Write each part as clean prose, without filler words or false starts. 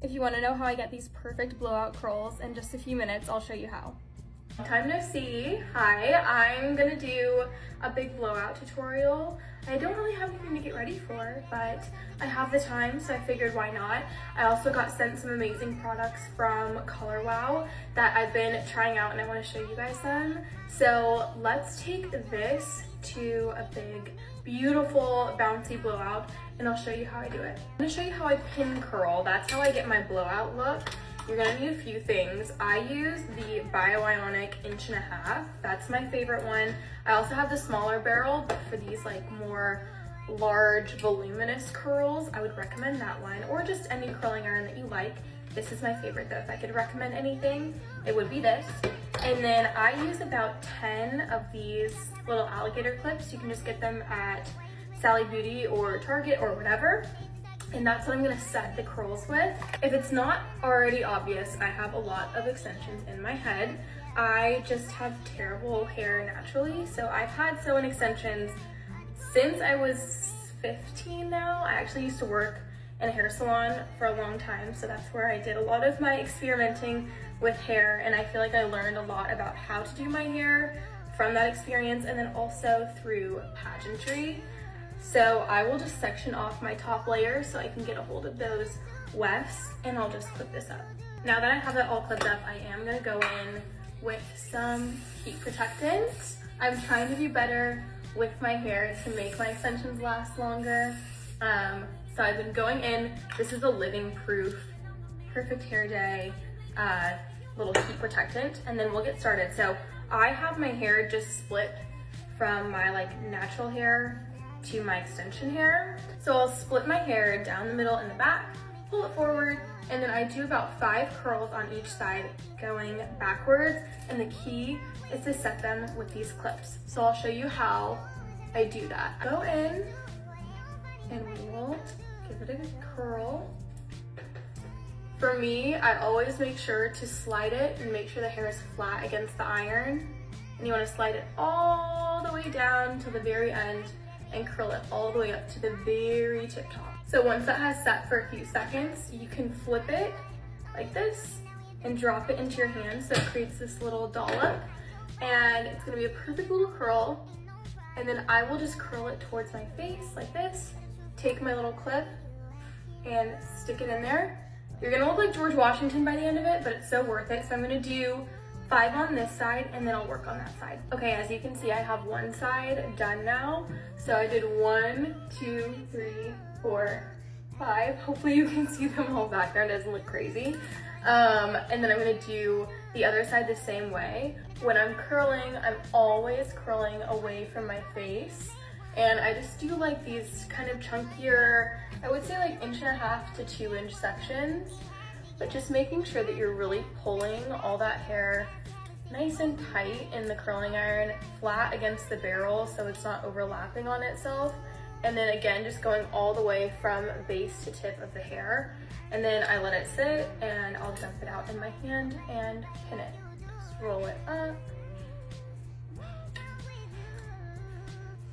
If you want to know how I get these perfect blowout curls, in just a few minutes, I'll show you how. Time no see. Hi, I'm gonna do a big blowout tutorial. I don't really have anything to get ready for, but I have the time, so I figured why not. I also got sent some amazing products from Color Wow that I've been trying out and I want to show you guys them. So let's take this to a big, beautiful, bouncy blowout and I'll show you how I do it. I'm gonna show you how I pin curl. That's how I get my blowout look. You're gonna need a few things. I use the Bioionic 1.5 inch. That's my favorite one. I also have the smaller barrel, but for these like more large, voluminous curls, I would recommend that one, or just any curling iron that you like. This is my favorite though. If I could recommend anything, it would be this. And then I use about 10 of these little alligator clips. You can just get them at Sally Beauty or Target or whatever. And that's what I'm gonna set the curls with. If it's not already obvious, I have a lot of extensions in my head. I just have terrible hair naturally, so I've had sew-in extensions since I was 15 now. I actually used to work in a hair salon for a long time, so that's where I did a lot of my experimenting with hair, and I feel like I learned a lot about how to do my hair from that experience, and then also through pageantry. So I will just section off my top layer so I can get a hold of those wefts, and I'll just clip this up. Now that I have it all clipped up, I am gonna go in with some heat protectant. I'm trying to do better with my hair to make my extensions last longer. So I've been going in, this is a Living Proof Perfect Hair Day little heat protectant, and then we'll get started. So I have my hair just split from my like natural hair to my extension hair. So I'll split my hair down the middle and the back, pull it forward, and then I do about 5 curls on each side going backwards, and the key is to set them with these clips. So I'll show you how I do that. Go in and we will give it a curl. For me, I always make sure to slide it and make sure the hair is flat against the iron. And you want to slide it all the way down to the very end and curl it all the way up to the very tip top. So once that has set for a few seconds, you can flip it like this and drop it into your hand so it creates this little dollop, and it's gonna be a perfect little curl. And then I will just curl it towards my face like this, take my little clip and stick it in there. You're gonna look like George Washington by the end of it, but it's so worth it. So I'm gonna do 5 on this side and then I'll work on that side. Okay, as you can see, I have one side done now. So I did 1, 2, 3, 4, 5. Hopefully you can see them all back there. It doesn't look crazy. And then I'm gonna do the other side the same way. When I'm curling, I'm always curling away from my face. And I just do like these kind of chunkier, I would say like 1.5 to 2 inch sections, but just making sure that you're really pulling all that hair nice and tight in the curling iron, flat against the barrel so it's not overlapping on itself. And then again, just going all the way from base to tip of the hair. And then I let it sit and I'll dump it out in my hand and pin it. Just roll it up.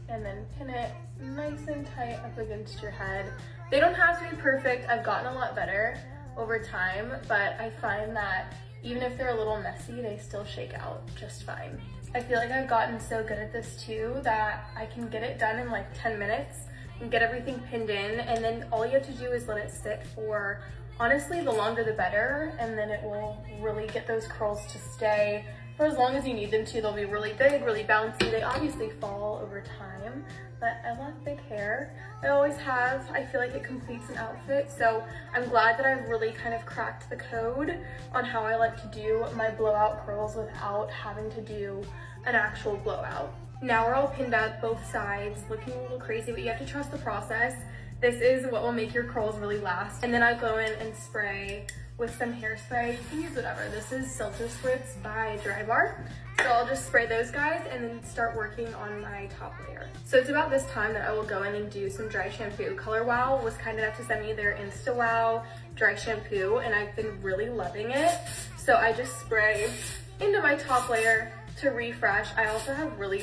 And then pin it nice and tight up against your head. They don't have to be perfect. I've gotten a lot better over time, but I find that even if they're a little messy, they still shake out just fine. I feel like I've gotten so good at this too that I can get it done in like 10 minutes and get everything pinned in, and then all you have to do is let it sit for, honestly, the longer the better, and then it will really get those curls to stay for as long as you need them to. They'll be really big, really bouncy. They obviously fall over time, but I love big hair. I always have. I feel like it completes an outfit, so I'm glad that I've really kind of cracked the code on how I like to do my blowout curls without having to do an actual blowout. Now we're all pinned up both sides, looking a little crazy, but you have to trust the process. This is what will make your curls really last. And then I go in and spray with some hairspray. You can use whatever. This is Seltzer Spritz by Dry Bar. So I'll just spray those guys and then start working on my top layer. So it's about this time that I will go in and do some dry shampoo. Color Wow was kind enough to send me their Insta Wow dry shampoo, and I've been really loving it. So I just spray into my top layer to refresh. I also have really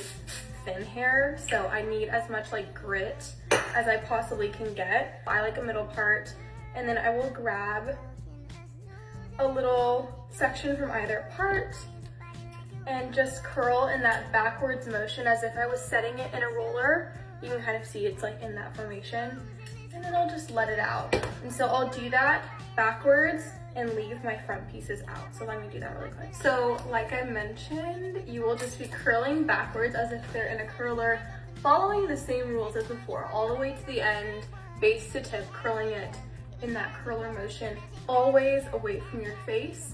thin hair, so I need as much like grit as I possibly can get. I like a middle part, and then I will grab a little section from either part and just curl in that backwards motion as if I was setting it in a roller. You can kind of see it's like in that formation. And then I'll just let it out. And so I'll do that backwards and leave my front pieces out. So let me do that really quick. So like I mentioned, you will just be curling backwards as if they're in a curler, following the same rules as before, all the way to the end, base to tip, curling it in that curler motion, always away from your face.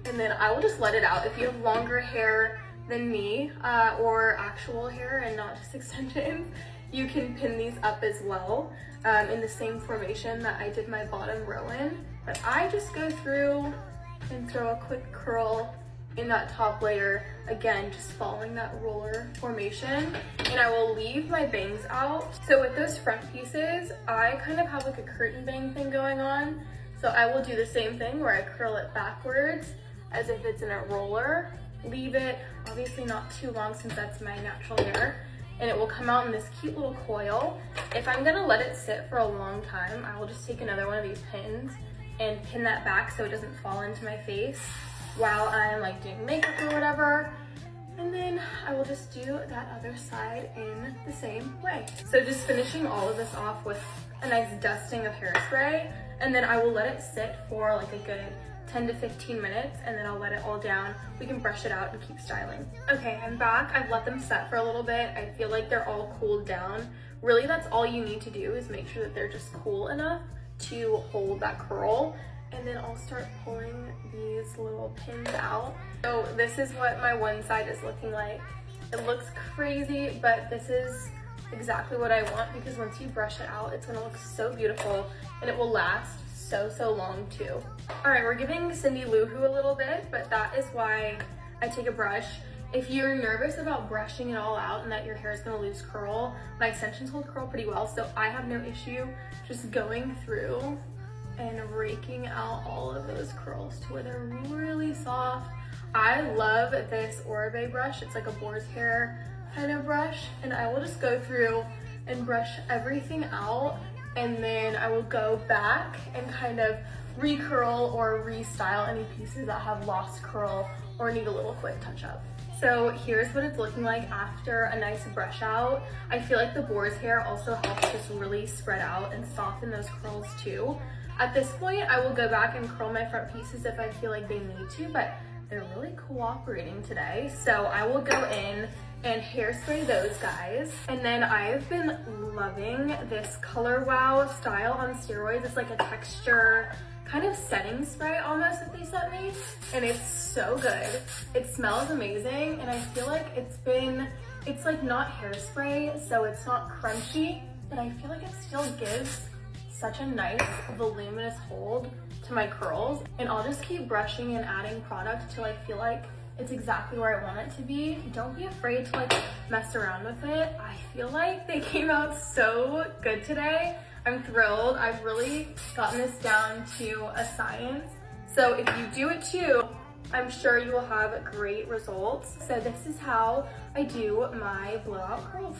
And then I will just let it out. If you have longer hair than me, or actual hair and not just extensions, you can pin these up as well in the same formation that I did my bottom row in. But I just go through and throw a quick curl in that top layer, again, just following that roller formation, and I will leave my bangs out. So with those front pieces, I kind of have like a curtain bang thing going on. So I will do the same thing where I curl it backwards as if it's in a roller, leave it, obviously not too long since that's my natural hair, and it will come out in this cute little coil. If I'm gonna let it sit for a long time, I will just take another one of these pins and pin that back so it doesn't fall into my face while I'm like doing makeup or whatever. And then I will just do that other side in the same way. So just finishing all of this off with a nice dusting of hairspray, and then I will let it sit for like a good 10 to 15 minutes, and then I'll let it all down. We can brush it out and keep styling. Okay, I'm back. I've let them set for a little bit. I feel like they're all cooled down. Really, that's all you need to do is make sure that they're just cool enough to hold that curl. And then I'll start pulling these little pins out. So this is what my one side is looking like. It looks crazy, but this is exactly what I want, because once you brush it out, it's gonna look so beautiful and it will last so long too. All right, we're giving Cindy Lou Who a little bit, but that is why I take a brush. If you're nervous about brushing it all out and that your hair is gonna lose curl, my extensions hold curl pretty well, so I have no issue just going through and raking out all of those curls to where they're really soft. I love this Oribe brush. It's like a boar's hair kind of brush, and I will just go through and brush everything out, and then I will go back and kind of recurl or restyle any pieces that have lost curl or need a little quick touch up. So here's what it's looking like after a nice brush out. I feel like the boar's hair also helps just really spread out and soften those curls too. At this point, I will go back and curl my front pieces if I feel like they need to, but they're really cooperating today. So I will go in and hairspray those guys. And then I've been loving this Color Wow style on steroids. It's like a texture kind of setting spray almost that they sent me, and it's so good. It smells amazing, and I feel like it's like not hairspray, so it's not crunchy, but I feel like it still gives such a nice voluminous hold to my curls. And I'll just keep brushing and adding product till I feel like it's exactly where I want it to be. Don't be afraid to like mess around with it. I feel like they came out so good today. I'm thrilled. I've really gotten this down to a science. So if you do it too, I'm sure you will have great results. So this is how I do my blowout curls.